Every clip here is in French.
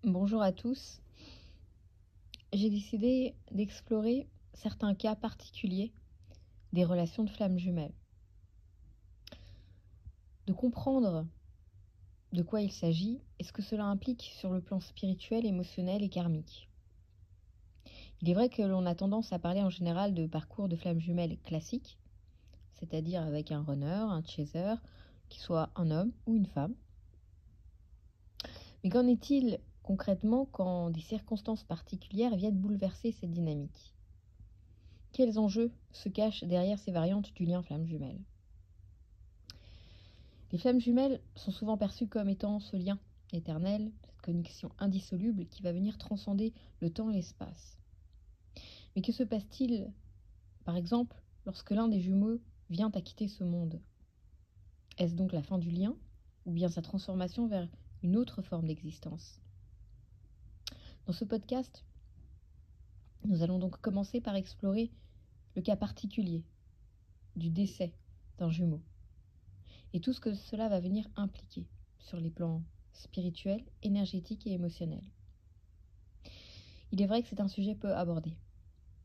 Bonjour à tous. J'ai décidé d'explorer certains cas particuliers des relations de flammes jumelles, de comprendre de quoi il s'agit et ce que cela implique sur le plan spirituel, émotionnel et karmique. Il est vrai que l'on a tendance à parler en général de parcours de flammes jumelles classiques, c'est-à-dire avec un runner, un chaser, qui soit un homme ou une femme. Mais qu'en est-il concrètement quand des circonstances particulières viennent bouleverser cette dynamique ? Quels enjeux se cachent derrière ces variantes du lien flamme jumelle ? Les flammes jumelles sont souvent perçues comme étant ce lien éternel, cette connexion indissoluble qui va venir transcender le temps et l'espace. Mais que se passe-t-il, par exemple, lorsque l'un des jumeaux vient à quitter ce monde ? Est-ce donc la fin du lien, ou bien sa transformation vers une autre forme d'existence ? Dans ce podcast, nous allons donc commencer par explorer le cas particulier du décès d'un jumeau et tout ce que cela va venir impliquer sur les plans spirituels, énergétiques et émotionnels. Il est vrai que c'est un sujet peu abordé,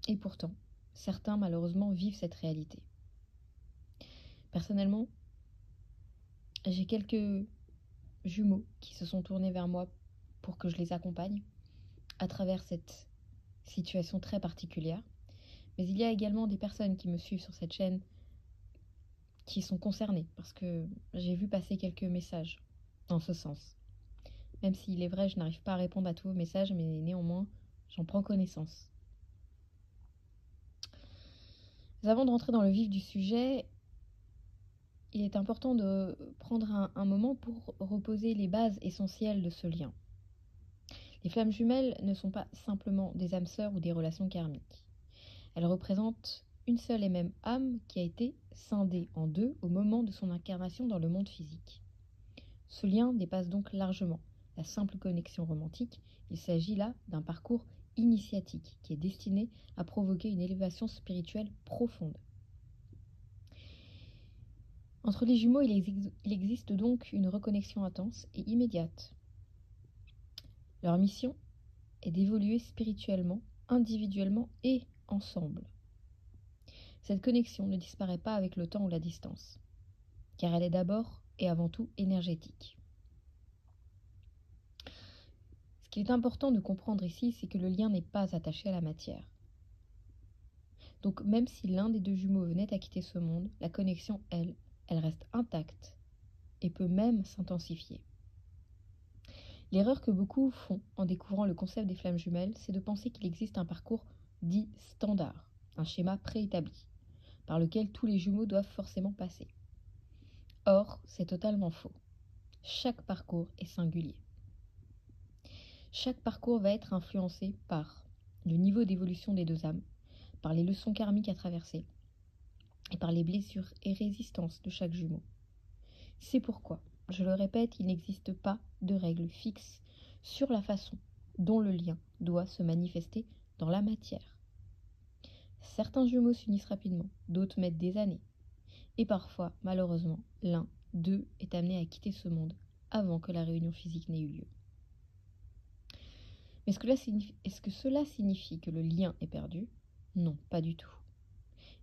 et pourtant, certains malheureusement vivent cette réalité. Personnellement, j'ai quelques jumeaux qui se sont tournés vers moi pour que je les accompagne à travers cette situation très particulière. Mais il y a également des personnes qui me suivent sur cette chaîne qui sont concernées parce que j'ai vu passer quelques messages dans ce sens. Même s'il est vrai, je n'arrive pas à répondre à tous vos messages, mais néanmoins, j'en prends connaissance. Mais avant de rentrer dans le vif du sujet, il est important de prendre un moment pour reposer les bases essentielles de ce lien. Les flammes jumelles ne sont pas simplement des âmes sœurs ou des relations karmiques. Elles représentent une seule et même âme qui a été scindée en deux au moment de son incarnation dans le monde physique. Ce lien dépasse donc largement la simple connexion romantique. Il s'agit là d'un parcours initiatique qui est destiné à provoquer une élévation spirituelle profonde. Entre les jumeaux, il existe donc une reconnexion intense et immédiate. Leur mission est d'évoluer spirituellement, individuellement et ensemble. Cette connexion ne disparaît pas avec le temps ou la distance, car elle est d'abord et avant tout énergétique. Ce qu'il est important de comprendre ici, c'est que le lien n'est pas attaché à la matière. Donc même si l'un des deux jumeaux venait à quitter ce monde, la connexion, elle reste intacte et peut même s'intensifier. L'erreur que beaucoup font en découvrant le concept des flammes jumelles, c'est de penser qu'il existe un parcours dit standard, un schéma préétabli, par lequel tous les jumeaux doivent forcément passer. Or, c'est totalement faux. Chaque parcours est singulier. Chaque parcours va être influencé par le niveau d'évolution des deux âmes, par les leçons karmiques à traverser, et par les blessures et résistances de chaque jumeau. C'est pourquoi, je le répète, il n'existe pas de règle fixe sur la façon dont le lien doit se manifester dans la matière. Certains jumeaux s'unissent rapidement, d'autres mettent des années. Et parfois, malheureusement, l'un d'eux est amené à quitter ce monde avant que la réunion physique n'ait eu lieu. Mais est-ce que cela signifie que le lien est perdu ? Non, pas du tout.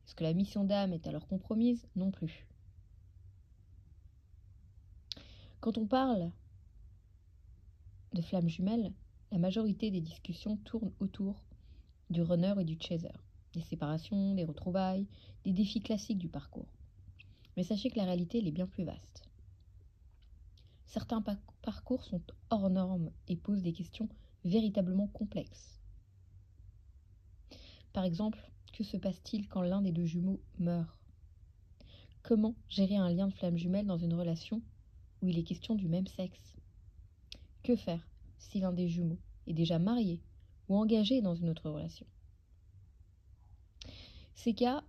Est-ce que la mission d'âme est alors compromise ? Non plus. Quand on parle de flammes jumelles, la majorité des discussions tournent autour du runner et du chaser, des séparations, des retrouvailles, des défis classiques du parcours. Mais sachez que la réalité elle est bien plus vaste. Certains parcours sont hors normes et posent des questions véritablement complexes. Par exemple, que se passe-t-il quand l'un des deux jumeaux meurt ? Comment gérer un lien de flamme jumelle dans une relation où il est question du même sexe ? Que faire si l'un des jumeaux est déjà marié ou engagé dans une autre relation ? Ces cas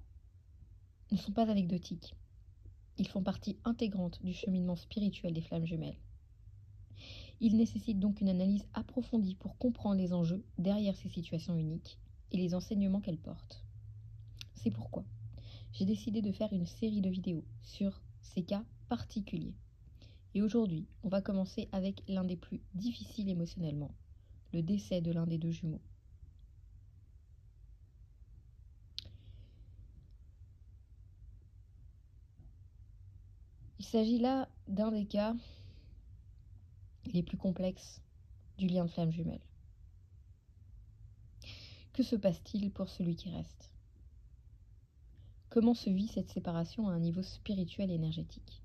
ne sont pas anecdotiques. Ils font partie intégrante du cheminement spirituel des flammes jumelles. Ils nécessitent donc une analyse approfondie pour comprendre les enjeux derrière ces situations uniques et les enseignements qu'elles portent. C'est pourquoi j'ai décidé de faire une série de vidéos sur ces cas particuliers. Et aujourd'hui, on va commencer avec l'un des plus difficiles émotionnellement, le décès de l'un des deux jumeaux. Il s'agit là d'un des cas les plus complexes du lien de flamme jumelle. Que se passe-t-il pour celui qui reste? Comment se vit cette séparation à un niveau spirituel et énergétique?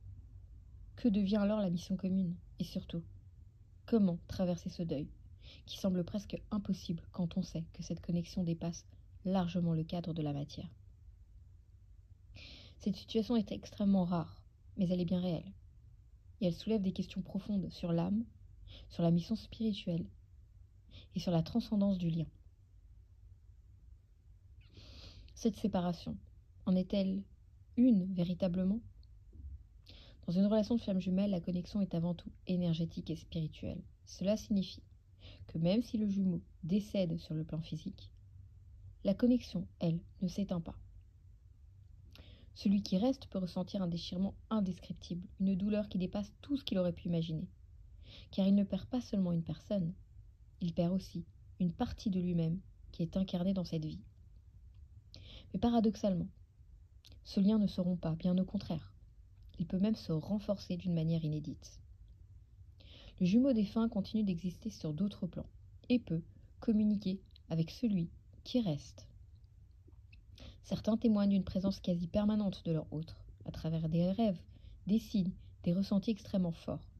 Que devient alors la mission commune? Et surtout, comment traverser ce deuil, qui semble presque impossible quand on sait que cette connexion dépasse largement le cadre de la matière? Cette situation est extrêmement rare, mais elle est bien réelle. Et elle soulève des questions profondes sur l'âme, sur la mission spirituelle et sur la transcendance du lien. Cette séparation, en est-elle une véritablement? Dans une relation de flamme jumelle, la connexion est avant tout énergétique et spirituelle. Cela signifie que même si le jumeau décède sur le plan physique, la connexion, elle, ne s'éteint pas. Celui qui reste peut ressentir un déchirement indescriptible, une douleur qui dépasse tout ce qu'il aurait pu imaginer. Car il ne perd pas seulement une personne, il perd aussi une partie de lui-même qui est incarnée dans cette vie. Mais paradoxalement, ce lien ne se rompt pas, bien au contraire. Il peut même se renforcer d'une manière inédite. Le jumeau défunt continue d'exister sur d'autres plans et peut communiquer avec celui qui reste. Certains témoignent d'une présence quasi permanente de leur autre, à travers des rêves, des signes, des ressentis extrêmement forts.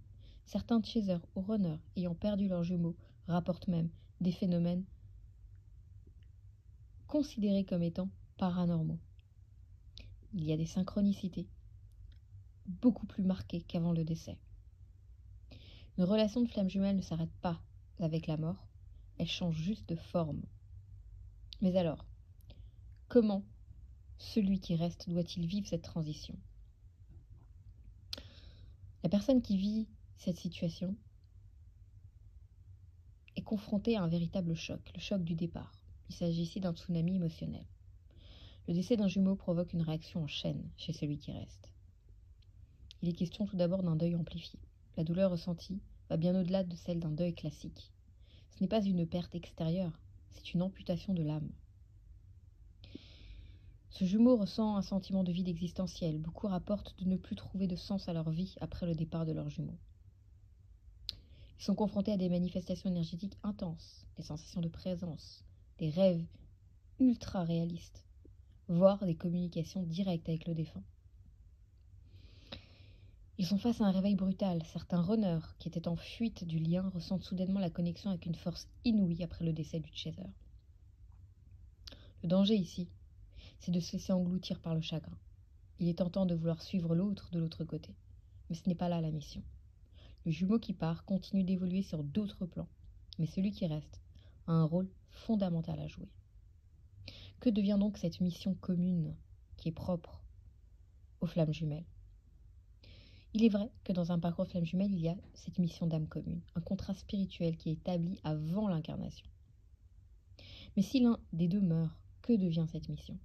Certains chasers ou runners ayant perdu leurs jumeaux rapportent même des phénomènes considérés comme étant paranormaux. Il y a des synchronicités beaucoup plus marquées qu'avant le décès. Une relation de flamme jumelle ne s'arrête pas avec la mort, elle change juste de forme. Mais alors, comment celui qui reste doit-il vivre cette transition? La personne qui vit cette situation est confrontée à un véritable choc, le choc du départ. Il s'agit ici d'un tsunami émotionnel. Le décès d'un jumeau provoque une réaction en chaîne chez celui qui reste. Il est question tout d'abord d'un deuil amplifié. La douleur ressentie va bien au-delà de celle d'un deuil classique. Ce n'est pas une perte extérieure, c'est une amputation de l'âme. Ce jumeau ressent un sentiment de vide existentiel. Beaucoup rapportent de ne plus trouver de sens à leur vie après le départ de leur jumeau. Ils sont confrontés à des manifestations énergétiques intenses, des sensations de présence, des rêves ultra réalistes, voire des communications directes avec le défunt. Ils sont face à un réveil brutal. Certains runners, qui étaient en fuite du lien, ressentent soudainement la connexion avec une force inouïe après le décès du chaser. Le danger ici, c'est de se laisser engloutir par le chagrin. Il est tentant de vouloir suivre l'autre de l'autre côté, mais ce n'est pas là la mission. Le jumeau qui part continue d'évoluer sur d'autres plans, mais celui qui reste a un rôle fondamental à jouer. Que devient donc cette mission commune qui est propre aux flammes jumelles? Il est vrai que dans un parcours flamme jumelle, il y a cette mission d'âme commune, un contrat spirituel qui est établi avant l'incarnation. Mais si l'un des deux meurt, que devient cette mission?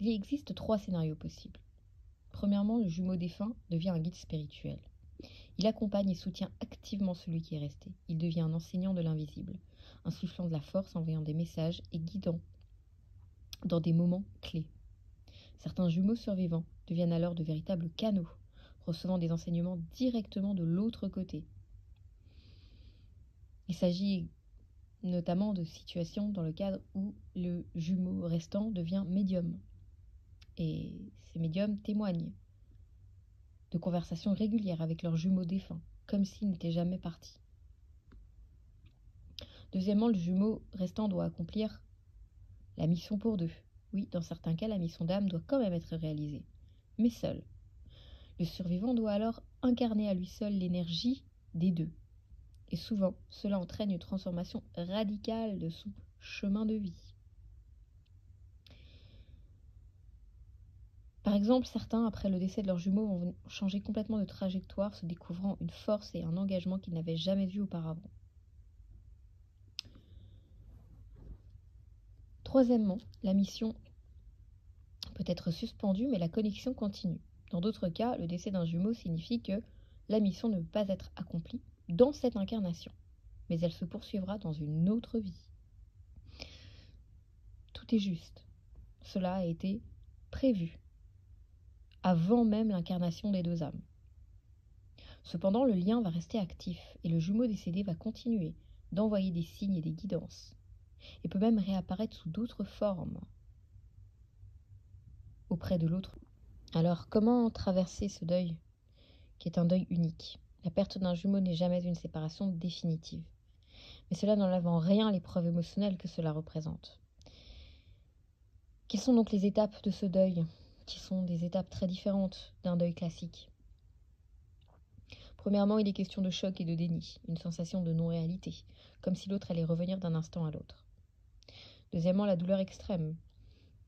Il existe 3 scénarios possibles. Premièrement, le jumeau défunt devient un guide spirituel. Il accompagne et soutient activement celui qui est resté. Il devient un enseignant de l'invisible, insufflant de la force, envoyant des messages et guidant dans des moments clés. Certains jumeaux survivants deviennent alors de véritables canaux, recevant des enseignements directement de l'autre côté. Il s'agit notamment de situations dans le cadre où le jumeau restant devient médium. Et ces médiums témoignent de conversations régulières avec leurs jumeaux défunts, comme s'ils n'étaient jamais partis. Deuxièmement, le jumeau restant doit accomplir la mission pour deux. Oui, dans certains cas, la mission d'âme doit quand même être réalisée, mais seul. Le survivant doit alors incarner à lui seul l'énergie des deux. Et souvent, cela entraîne une transformation radicale de son chemin de vie. Par exemple, certains, après le décès de leurs jumeaux, vont changer complètement de trajectoire, se découvrant une force et un engagement qu'ils n'avaient jamais vu auparavant. Troisièmement, la mission peut être suspendue, mais la connexion continue. Dans d'autres cas, le décès d'un jumeau signifie que la mission ne peut pas être accomplie dans cette incarnation. mais elle se poursuivra dans une autre vie. Tout est juste. Cela a été prévu, avant même l'incarnation des deux âmes. Cependant, le lien va rester actif et le jumeau décédé va continuer d'envoyer des signes et des guidances, et peut même réapparaître sous d'autres formes auprès de l'autre. Alors, comment traverser ce deuil, qui est un deuil unique? La perte d'un jumeau n'est jamais une séparation définitive, mais cela n'enlève en rien l'épreuve émotionnelle que cela représente. Quelles sont donc les étapes de ce deuil, qui sont des étapes très différentes d'un deuil classique? Premièrement, il est question de choc et de déni, une sensation de non-réalité, comme si l'autre allait revenir d'un instant à l'autre. Deuxièmement, la douleur extrême.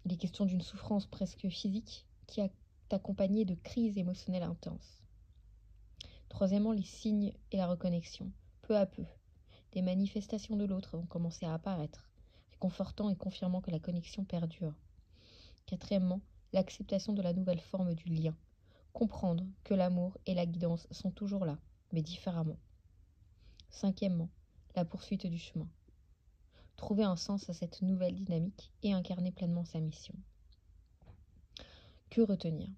Il est question d'une souffrance presque physique qui est accompagnée de crises émotionnelles intenses. Troisièmement, les signes et la reconnexion. Peu à peu, des manifestations de l'autre vont commencer à apparaître, réconfortant et confirmant que la connexion perdure. Quatrièmement, l'acceptation de la nouvelle forme du lien. Comprendre que l'amour et la guidance sont toujours là, mais différemment. Cinquièmement, la poursuite du chemin. Trouver un sens à cette nouvelle dynamique et incarner pleinement sa mission. Que retenir?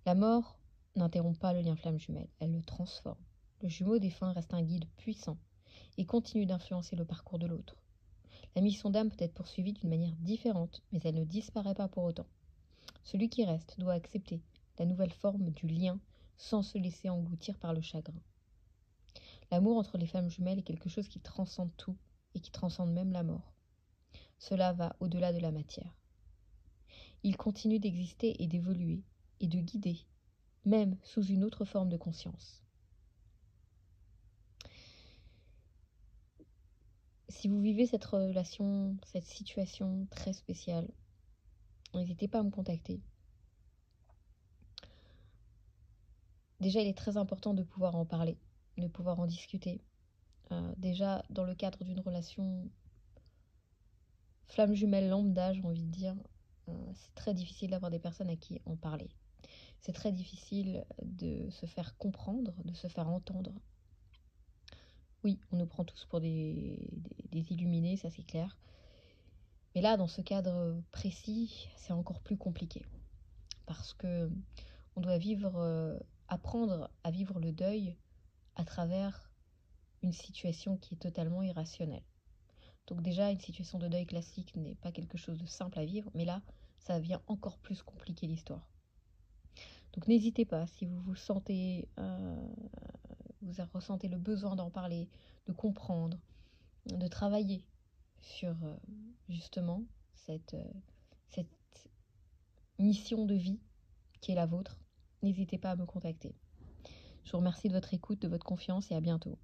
La mort n'interrompt pas le lien flamme jumelle, elle le transforme. Le jumeau défunt reste un guide puissant et continue d'influencer le parcours de l'autre. La mission d'âme peut être poursuivie d'une manière différente, mais elle ne disparaît pas pour autant. Celui qui reste doit accepter la nouvelle forme du lien sans se laisser engloutir par le chagrin. L'amour entre les flammes jumelles est quelque chose qui transcende tout et qui transcende même la mort. Cela va au-delà de la matière. Il continue d'exister et d'évoluer et de guider, même sous une autre forme de conscience. Si vous vivez cette relation, cette situation très spéciale, n'hésitez pas à me contacter. Déjà, il est très important de pouvoir en parler, de pouvoir en discuter. Déjà, dans le cadre d'une relation flamme jumelle lambda, j'ai envie de dire, c'est très difficile d'avoir des personnes à qui en parler. C'est très difficile de se faire comprendre, de se faire entendre. Oui, on nous prend tous pour des illuminés, ça c'est clair. Mais là, dans ce cadre précis, c'est encore plus compliqué. Parce que on doit apprendre à vivre le deuil à travers une situation qui est totalement irrationnelle. Donc déjà, une situation de deuil classique n'est pas quelque chose de simple à vivre, mais là, ça vient encore plus compliquer l'histoire. Donc n'hésitez pas, si vous vous sentez, vous ressentez le besoin d'en parler, de comprendre, de travailler sur justement cette mission de vie qui est la vôtre, n'hésitez pas à me contacter. Je vous remercie de votre écoute, de votre confiance et à bientôt.